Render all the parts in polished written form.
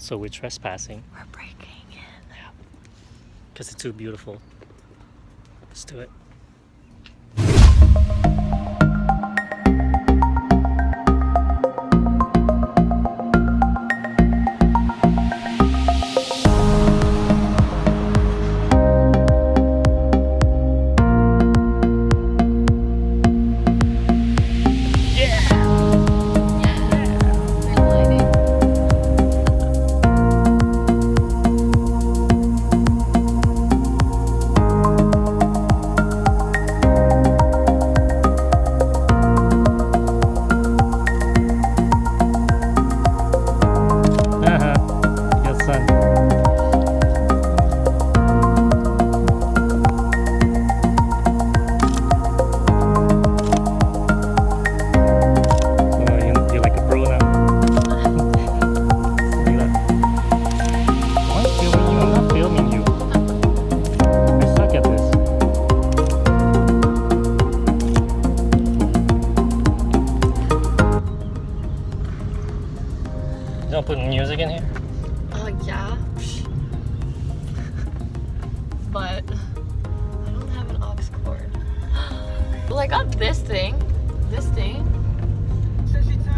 So we're trespassing. We're breaking in. Yeah. Because it's too beautiful. Let's do it. Don't put music in here? Yeah. But I don't have an aux cord. Well, I got this thing.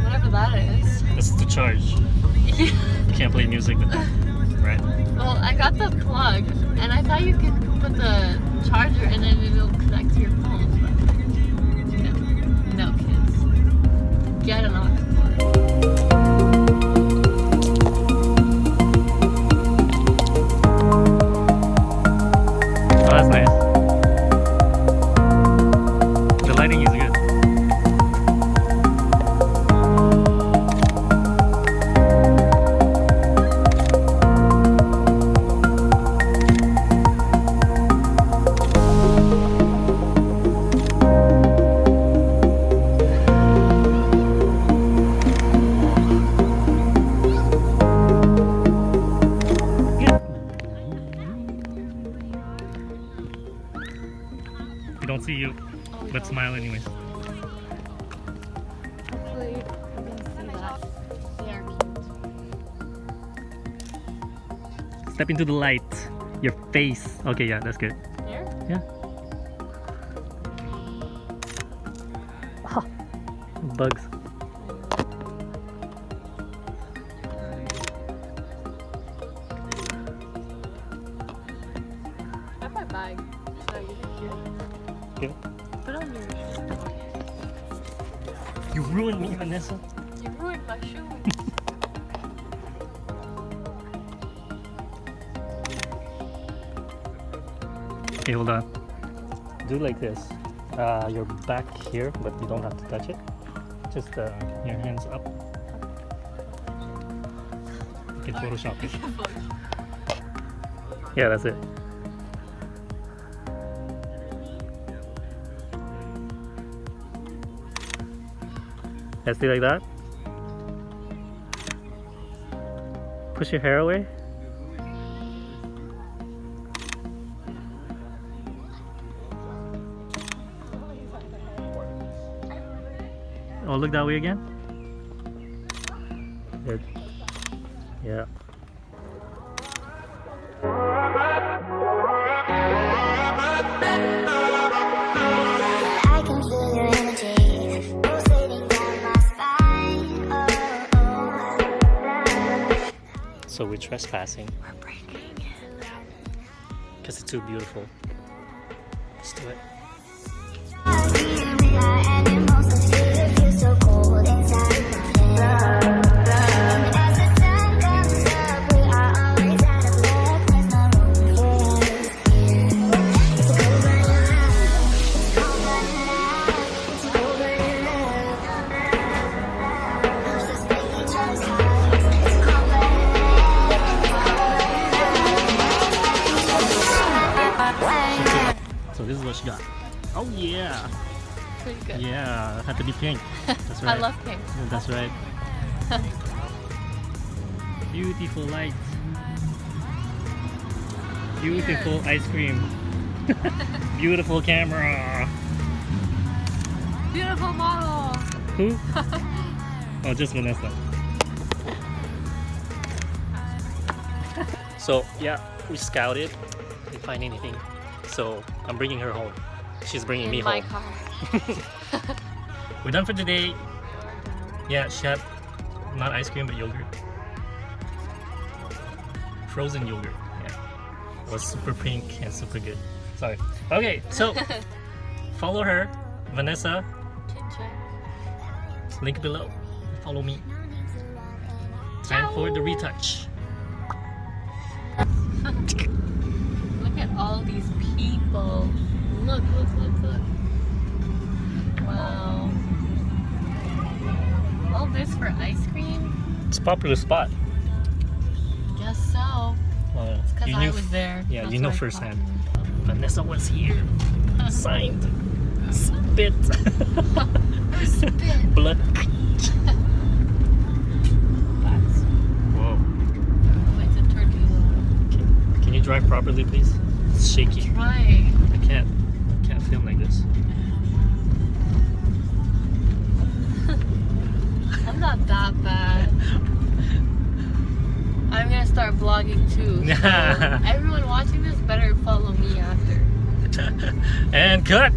Whatever that is. This is the charge. You can't play music with that, right? Well, I got the plug, and I thought you could put the charger in and it'll connect to your phone. No, kids. Get an aux cord. Oh, that's nice. The lighting is good. We don't see you, but smile anyways. Hopefully you can see that. They are cute. Step into the light. Your face. Okay, yeah, that's good. Here? Yeah. Ah, bugs. I have my bag. Should I use it here? Here. Put on your shoe. You ruined me, Vanessa. You ruined my shoe. Okay, hold on. Do like this. Your back here, but you don't have to touch it. Just your hands up. You can Photoshop it. Yeah, that's it. Let's do like that. Push your hair away. Oh, look that way again. Good. Yeah. I can feel your energy pulsating down my spine. Oh. So we're trespassing We're breaking in. because it's too beautiful. Let's do it. And emotions feel so cold inside my head. And as the sun comes up, we are always out of luck. There's no room for us here. It's a cold burning love. It's a cold burning love. I'm so sticky, just hot. It's a cold burning love. So this is what she got. Oh yeah. Pretty good. Yeah, had to be pink. That's right. I love pink. That's right. Beautiful light. Beautiful ice cream. Beautiful camera. Beautiful model. Who? Oh, just Vanessa. So yeah, we scouted, didn't find anything. So I'm bringing her home. She's bringing me In my home. car. We're done for today. Yeah, she had not ice cream but yogurt. Frozen yogurt. Yeah. It was super pink and super good. Sorry. Okay, so follow her, Vanessa. Link below. Follow me. Time for the retouch. Look at all these people. Look. Wow. All this for ice cream? It's a popular spot. Guess so. Because You I knew- was there. Yeah, That's you know why it's firsthand. popular. Vanessa was here. Signed. Spit. Spit. Blood. That's, Whoa. oh, it's a turkey though. Can you drive properly, please? It's shaky. Trying. I can't film like this. I'm not that bad. I'm gonna start vlogging too. So everyone watching this better follow me after. And cut.